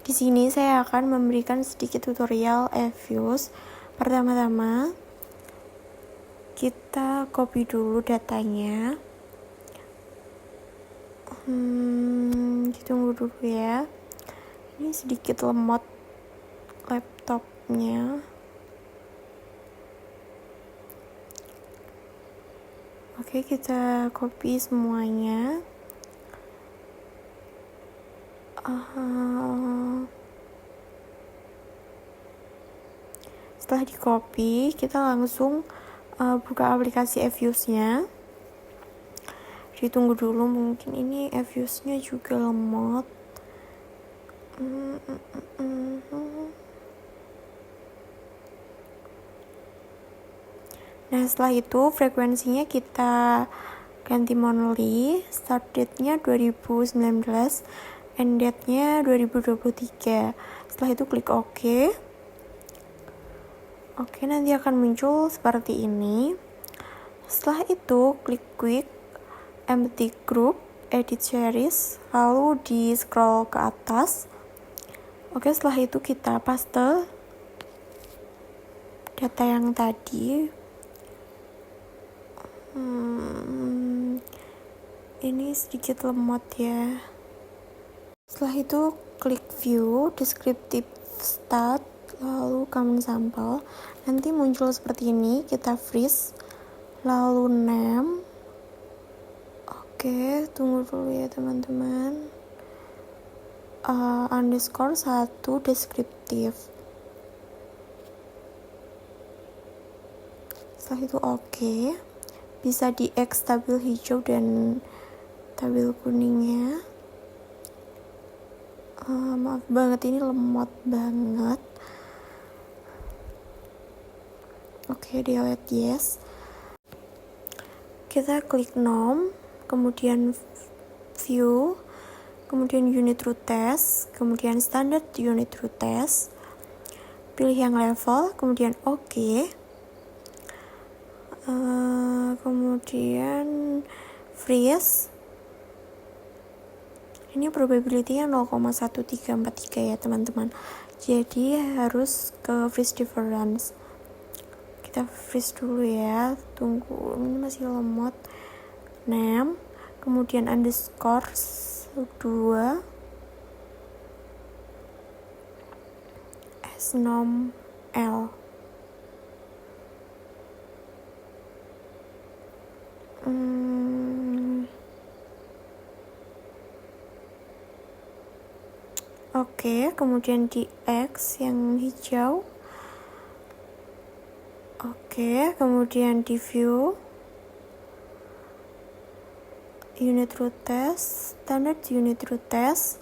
Di sini saya akan memberikan sedikit tutorial Eviews. Pertama-tama kita copy dulu datanya. Ditunggu dulu ya. Ini sedikit lemot laptopnya. Oke, kita copy semuanya. Setelah di copy, kita langsung buka aplikasi Eviews-nya. Ditunggu dulu, mungkin ini Eviews-nya juga lemot. Nah, setelah itu frekuensinya kita ganti monthly, start date-nya 2019, end date-nya 2023. Setelah itu klik OK. Oke, nanti akan muncul seperti ini. Setelah itu klik quick, empty group, edit series, lalu di scroll ke atas. Oke, setelah itu kita paste data yang tadi. Ini sedikit lemot ya. Setelah itu klik view, descriptive stat, lalu common sample. Nanti muncul seperti ini, kita freeze, lalu name. Oke, tunggu dulu ya teman-teman. Underscore 1 deskriptif. Setelah itu oke. Bisa di X tabel hijau dan tabel kuningnya. Maaf banget, ini lemot banget. Oke, delete yes. Kita klik nom, kemudian view, kemudian unit root test, kemudian standard unit root test. Pilih yang level, kemudian oke. Kemudian freeze. Ini probability-nya 0,1343 ya teman-teman. Jadi harus ke freeze difference. Kita freeze dulu ya. Tunggu, ini masih lemot. Name, kemudian underscore 2 S-nom L. Oke, kemudian di X yang hijau. Oke, kemudian di view, unit root test, standard unit root test,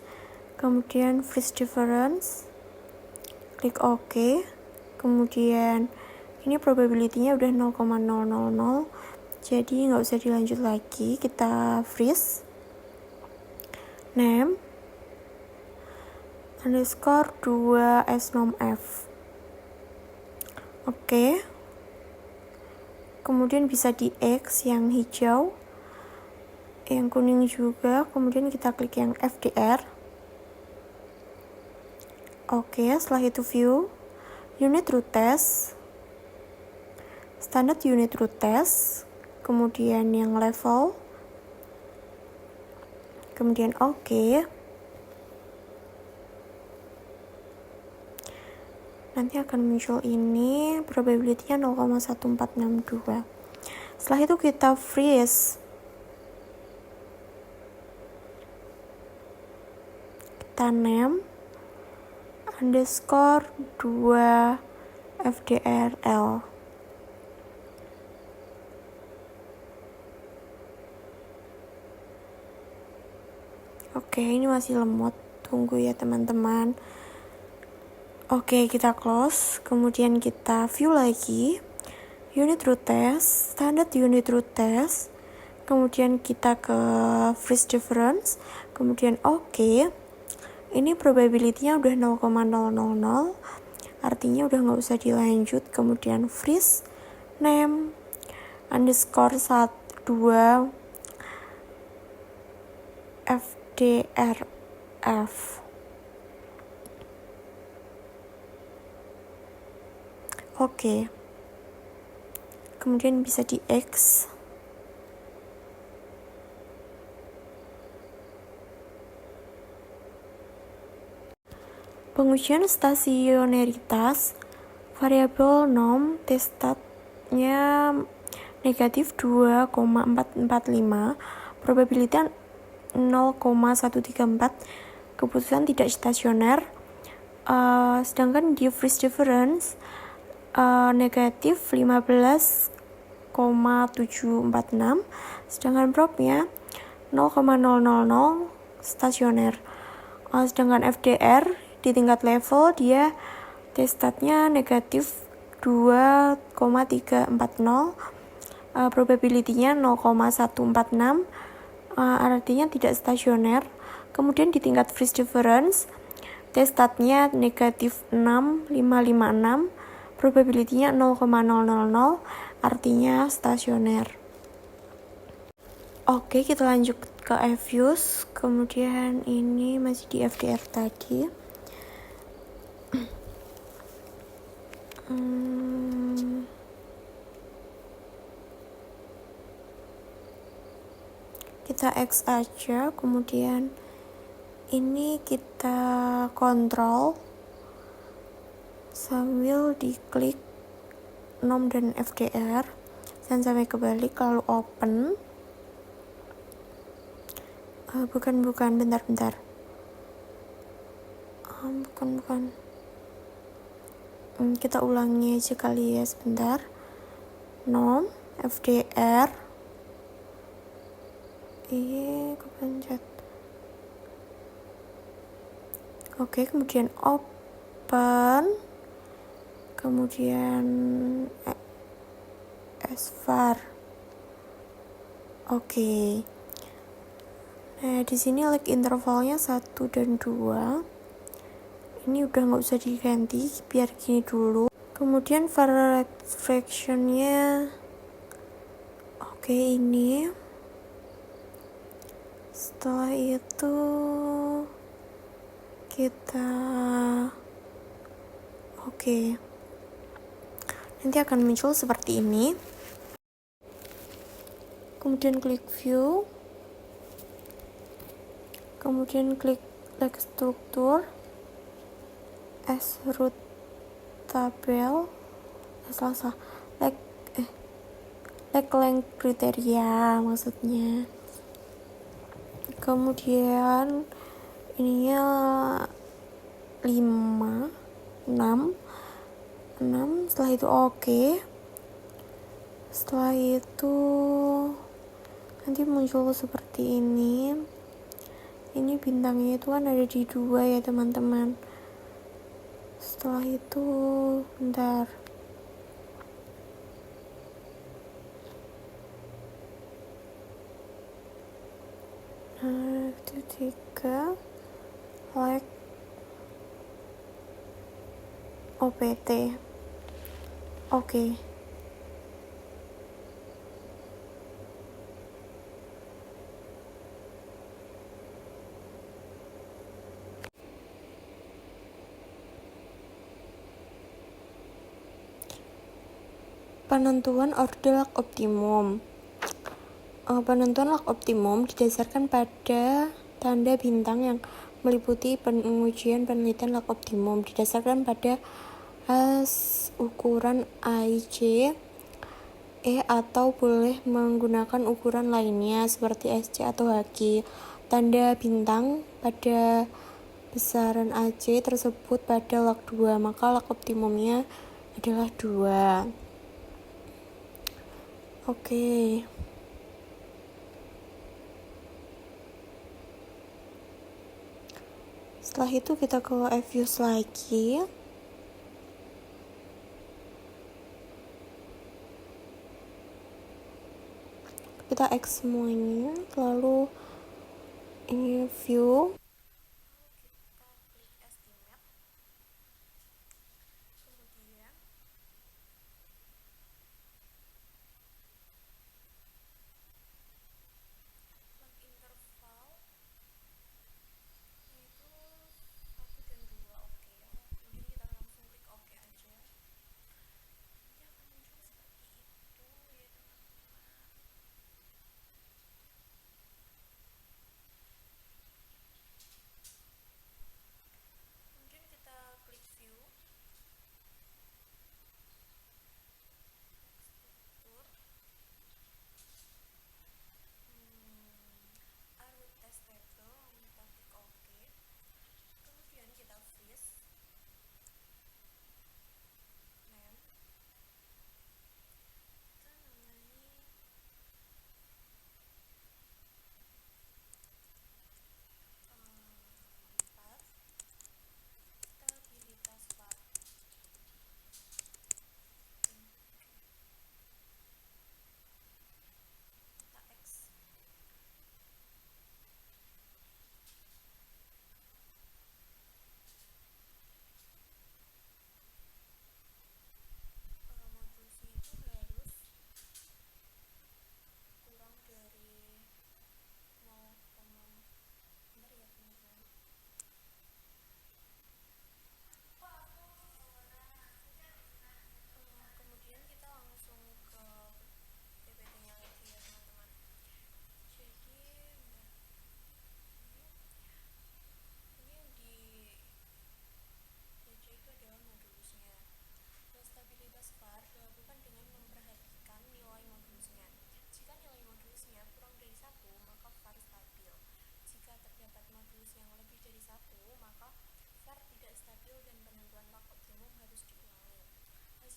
kemudian freeze difference, klik OK. Kemudian ini probability-nya udah 0,000, jadi nggak usah dilanjut lagi. Kita freeze. Name underscore 2 S-nom F. Oke. Kemudian bisa di X yang hijau, yang kuning juga. Kemudian kita klik yang FDR. Oke, setelah itu view, unit root test, standard unit root test, kemudian yang level, kemudian oke. Nanti akan muncul ini, probability-nya 0,1462. Setelah itu kita freeze. Kita name underscore 2 FDRL. Oke, ini masih lemot. Tunggu ya teman-teman. Oke, kita close, kemudian kita view lagi, unit root test, standard unit root test, kemudian kita ke freeze difference, kemudian oke. Ini probability-nya udah 0,000, artinya udah nggak usah dilanjut. Kemudian freeze, name, underscore 2 FDRF. Oke. Kemudian bisa di X. Pengujian stasioneritas variabel norm T-statnya negatif 2,445, probabilitas 0,134, keputusan tidak stasioner. Sedangkan di freeze difference negatif 15,746, sedangkan probnya 0,000 stasioner. Sedangkan FDR di tingkat level dia T-statnya negatif 2,340, probability-nya 0,146, artinya tidak stasioner. Kemudian di tingkat freeze difference T-statnya negatif 6,556, probability-nya 0,000, artinya stasioner. Oke, kita lanjut ke F-use. Kemudian ini masih di FDR tadi. Kita X aja, kemudian ini kita kontrol sambil diklik norm dan FDR dan sampai kebalik, lalu open. Bukan, bentar. Bukan. Kita ulangi aja kali ya, sebentar. Norm, FDR. Kepencet. Oke, kemudian open. Kemudian SVAR. Oke. Nah, di sini like intervalnya 1 dan 2. Ini udah nggak usah diganti, biar gini dulu. Kemudian var fractionnya oke, ini. Setelah itu kita nanti akan muncul seperti ini. Kemudian klik view, kemudian klik like struktur, as root tabel, like length kriteria maksudnya. Kemudian ininya 5, 6, setelah itu oke. Setelah itu nanti muncul seperti ini. Ini bintangnya itu kan ada di 2 ya teman-teman. Setelah itu bentar, itu 3 like OPT. Oke. Penentuan order lag optimum. Penentuan lag optimum didasarkan pada tanda bintang yang meliputi pengujian penelitian lag optimum, didasarkan pada ukuran AIC, atau boleh menggunakan ukuran lainnya seperti SC atau HG. Tanda bintang pada besaran AC tersebut pada lag 2, maka lag optimumnya adalah 2. Oke. Setelah itu kita ke F-use lagi. Kita X semuanya, lalu ini view.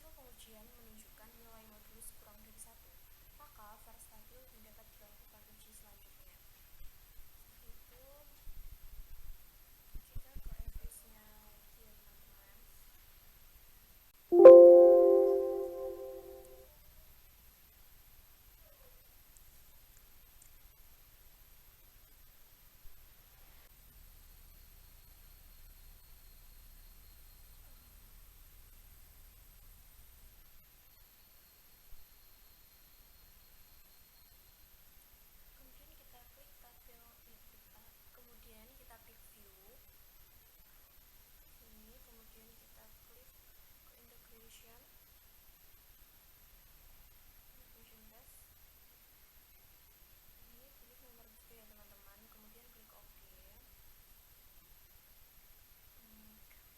Hasil pengujian menunjukkan nilai modulus kurang dari 1, maka VAR stabil dan dapat dilakukan uji selanjutnya. Setelah itu kita ke evisnya lagi ya teman-teman. Kemudian kita klik view ini, kemudian kita klik ke integration test. Ini pilih nomor bukti ya teman-teman, kemudian klik OK.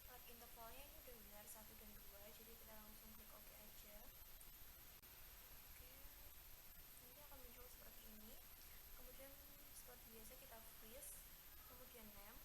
Lab intervalnya ini udah benar 1 dan 2, jadi kita langsung klik OK aja. Oke, nanti akan muncul seperti ini. Kemudian seperti biasa kita freeze, kemudian name.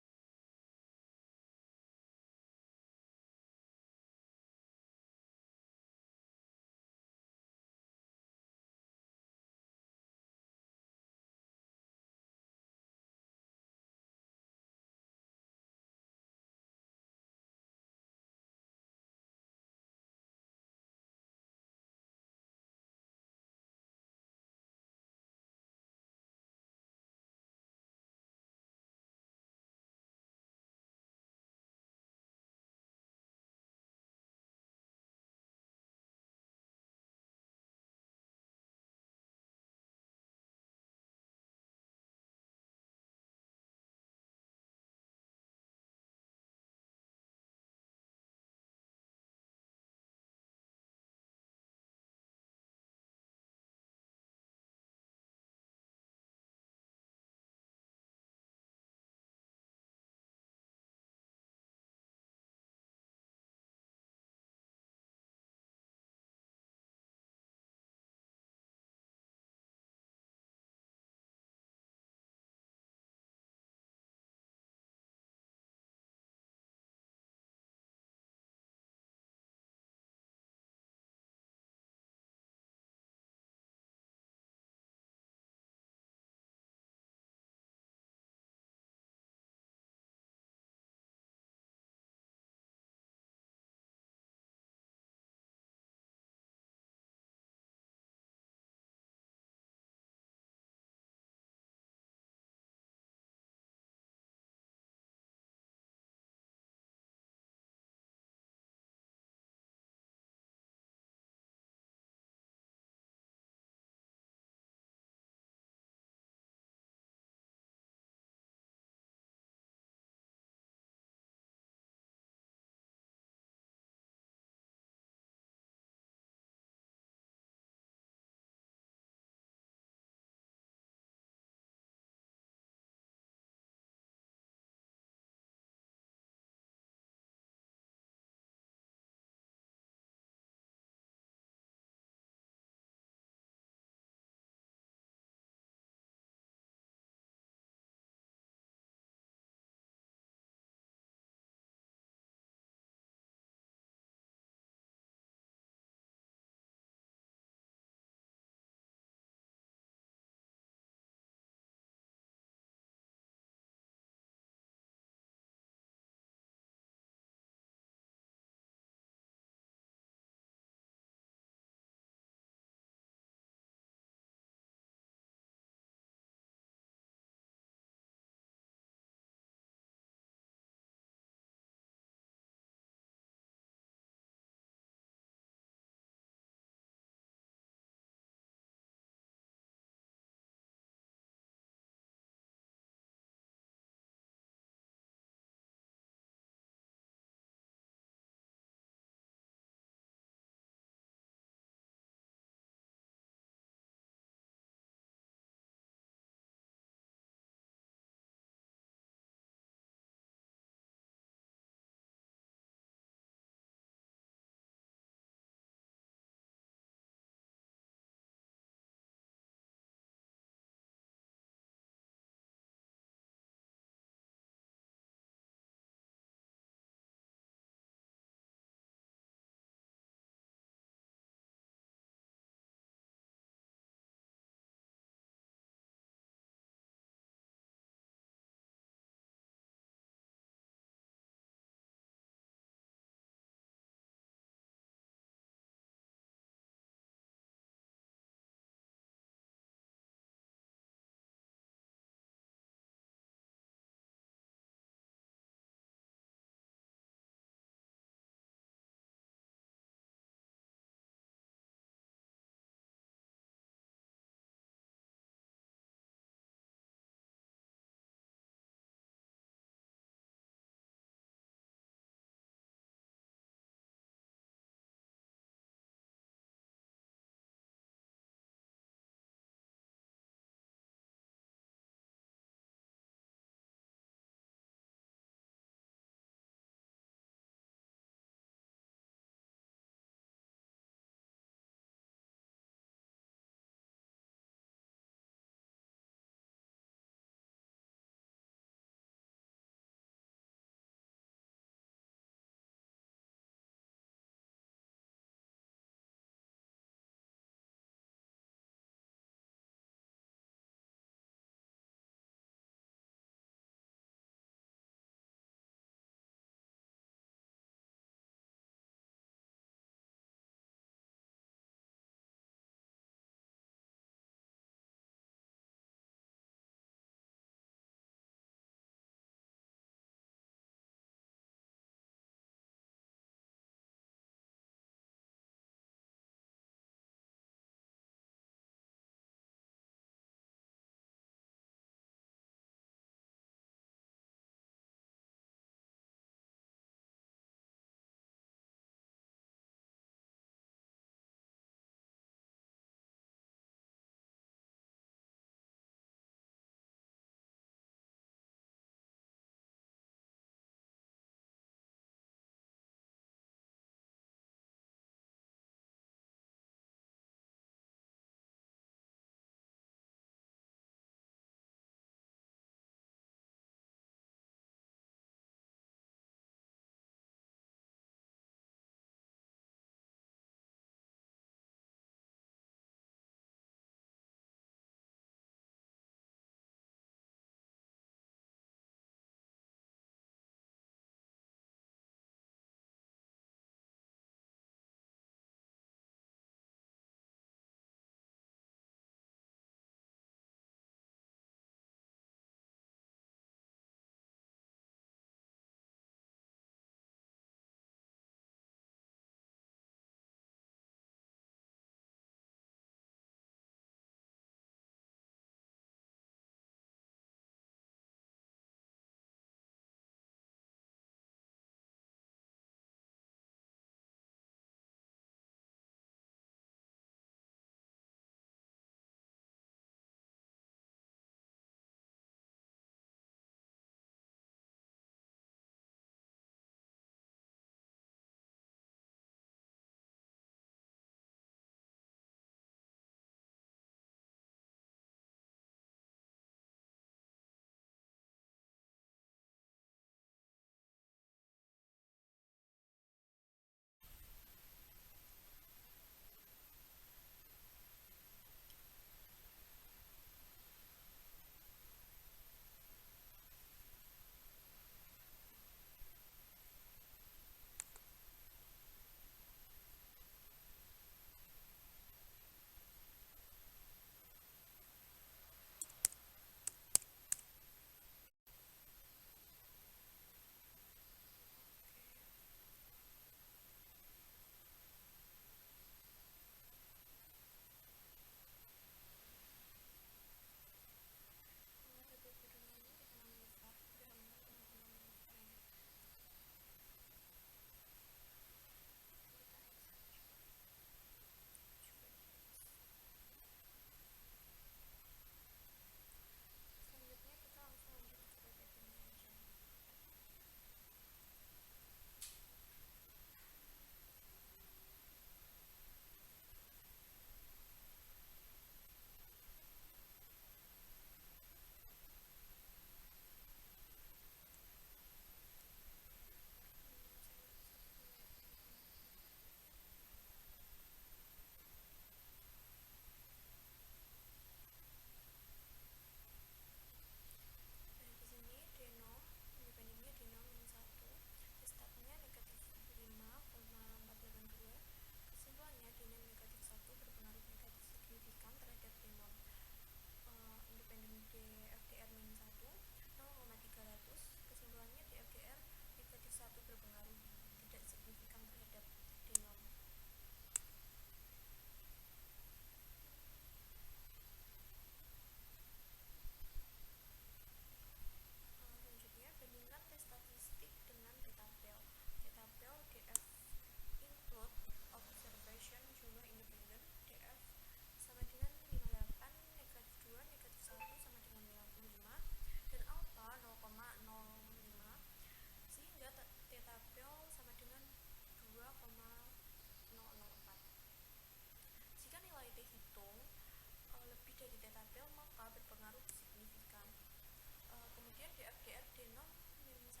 Kemudian DFDR denom min 1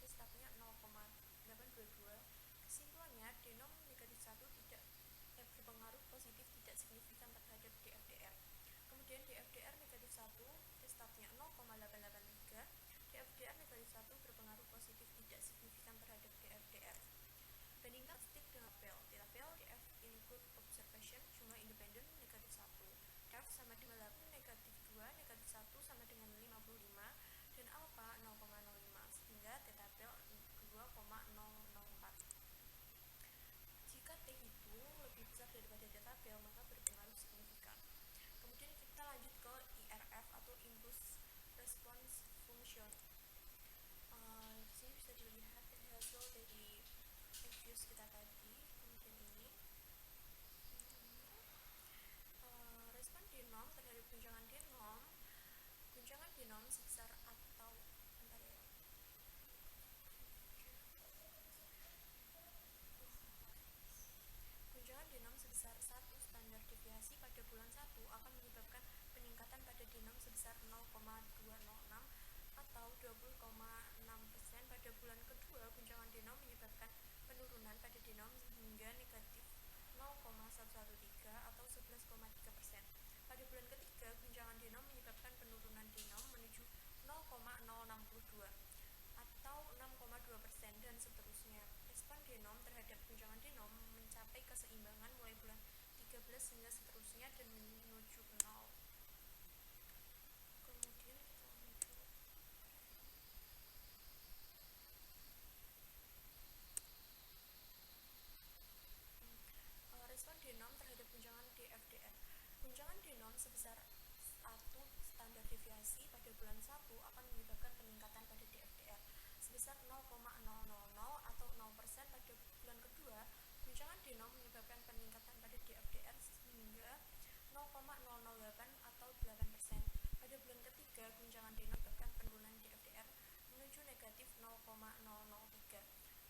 D-stabnya 0,822. Kesimpulannya, denom negatif 1 tidak berpengaruh positif tidak signifikan terhadap DFDR. Kemudian DFDR negatif 1 D-stabnya 0,883. DFDR negatif 1 berpengaruh positif tidak signifikan terhadap DFDR. Bandingkan stick dengan tabel. Di tabel DF include observation jumlah independen negatif 1. F sama dengan 8, negatif 2, negatif 1 sama dengan 55, dan alpha 0,05, sehingga T tabel 2,004. Jika T hitung lebih besar daripada T tabel, maka berpengaruh signifikan. Kemudian kita lanjut ke IRF atau Impulse Response Function. Di sini bisa dilihat hasil dari reviews kita tadi. Kemudian ini respon denom terhadap guncangan denom sebesar atau guncangan denom sebesar 1 standar deviasi pada bulan 1 akan menyebabkan peningkatan pada denom sebesar 0,206 atau 20,6%. Pada bulan kedua, guncangan denom menyebabkan penurunan pada denom hingga negatif 0,113 atau 11,3%. Pada bulan ketiga, guncangan denom menyebabkan penurunan denom menuju 0,062 atau 6,2% dan seterusnya. Respon denom terhadap guncangan denom mencapai keseimbangan mulai bulan 13 hingga seterusnya dan menuju 0. Kemudian kita lanjut. Respon denom terhadap guncangan DFDR. Guncangan denom sebesar 1 standar deviasi pada bulan 1 akan menyebabkan peningkatan pada DFDR sebesar 0,000 atau 0%. Pada bulan kedua, guncangan denom menyebabkan peningkatan pada DFDR hingga 0,008 atau 8%. Pada bulan ketiga, guncangan denom menyebabkan penurunan DFDR menuju negatif 0,003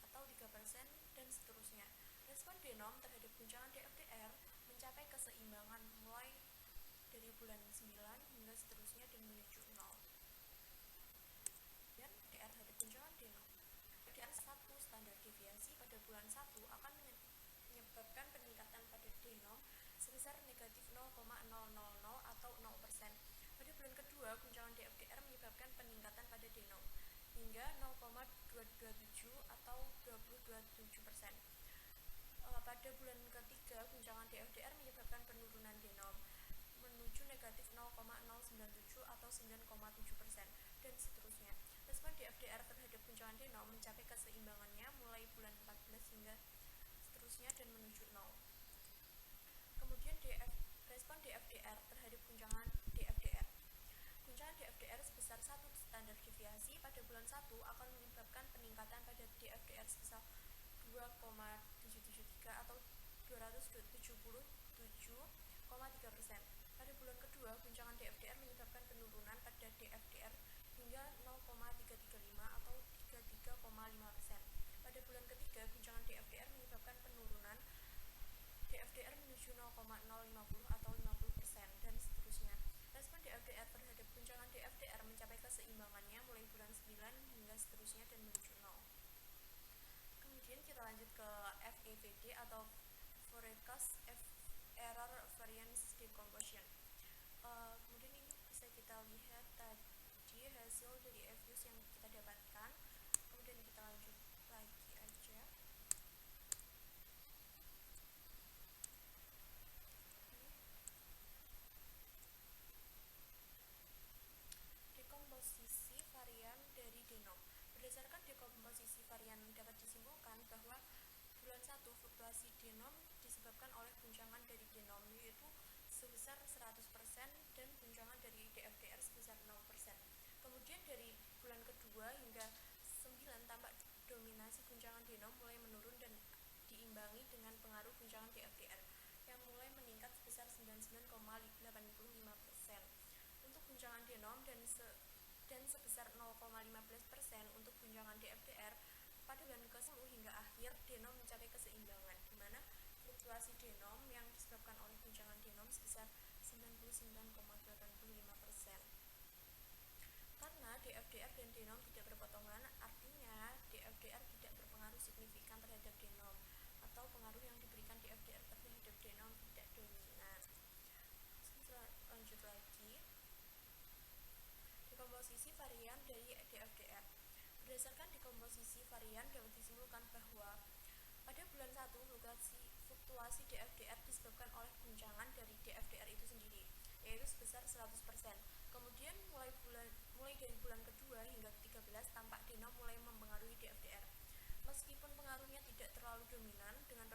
atau 3% dan seterusnya. Respon denom terhadap guncangan DFDR mencapai keseimbangan mulai dari bulan 9 hingga seterusnya dan menuju 0. Dan DFDR terhadap guncangan denom. DFDR 1 standar deviasi pada bulan 1 akan menyebabkan peningkatan pada denom sebesar negatif 0,000 atau 0%. Pada bulan kedua, guncangan DFDR menyebabkan peningkatan pada denom hingga 0,227 atau 227%. Pada bulan ketiga, guncangan DFDR menyebabkan penurunan denom menuju negatif 0,097 atau 9,7% dan seterusnya. Respon DFDR terhadap guncangan denom mencapai keseimbangannya mulai bulan 14 hingga seterusnya dan menuju 0. Kemudian respon DFDR terhadap guncangan DFDR. Guncangan DFDR sebesar 1 standar deviasi pada bulan 1 akan menyebabkan peningkatan pada DFDR sebesar 2,773 atau 277,3%. Pada bulan kedua, guncangan DFDR menyebabkan penurunan pada DFDR hingga 0,335 atau 33,5%. Pada bulan ketiga, guncangan DFDR menyebabkan penurunan DFDR menuju 0,050 atau 50% dan seterusnya. Respon DFDR terhadap guncangan DFDR mencapai keseimbangannya mulai bulan 9 hingga seterusnya dan menuju 0. Kemudian kita lanjut ke FEVD atau Forecast Error Variance Decomposition. Kemudian ini bisa kita lihat tadi hasil dari reviews yang kita dapatkan. Kemudian kita lanjut lagi aja. Dekomposisi varian dari denom. Berdasarkan dekomposisi varian dapat disimpulkan bahwa bulan 1 fluktuasi denom disebabkan oleh guncangan dari denom yaitu sebesar 100% dan guncangan dari DFDR sebesar 0%. Kemudian dari bulan kedua hingga 9 tampak dominasi guncangan denom mulai menurun dan diimbangi dengan pengaruh guncangan DFDR yang mulai meningkat sebesar 99,85% untuk guncangan denom dan sebesar 0,15% untuk guncangan DFDR. Pada bulan ke-10 hingga akhir, denom mencapai keseimbangan, di mana fluktuasi denom yang disebabkan oleh guncangan denom sebesar 99,85%. Karena Karena DFDR dan denom tidak berpotongan, artinya DFDR tidak berpengaruh signifikan terhadap denom, atau pengaruh yang diberikan DFDR terhadap denom tidak dominan. Lanjut lagi. Dekomposisi varian dari DFDR. Berdasarkan dekomposisi varian dapat disimpulkan bahwa pada bulan 1 fluktuasi DFDR disebabkan oleh guncangan dari DFDR itu sendiri, yaitu sebesar 100%. Kemudian mulai dari bulan kedua hingga ke-13 tampak denom mulai mempengaruhi DFDR. Meskipun pengaruhnya tidak terlalu dominan dengan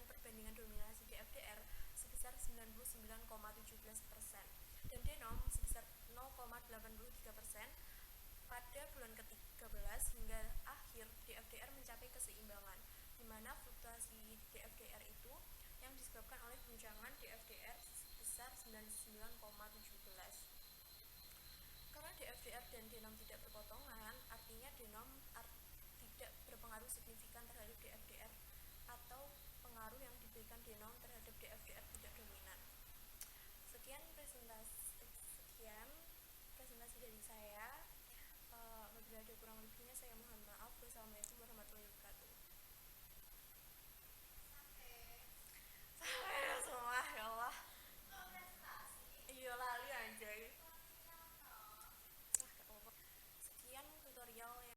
perbandingan dominasi DFDR sebesar 99,17% dan denom sebesar 0,83%, pada bulan ke-13 hingga akhir DFDR mencapai keseimbangan, di mana fluktuasi DFDR itu yang disebabkan oleh guncangan DFDR sebesar 99,17. Karena DFDR dan denom tidak berpotongan, artinya denom tidak berpengaruh signifikan terhadap DFDR, atau pengaruh yang diberikan denom terhadap DFDR tidak dominan. Sekian presentasi dari saya. Apabila ada kurang lebihnya saya mohon maaf.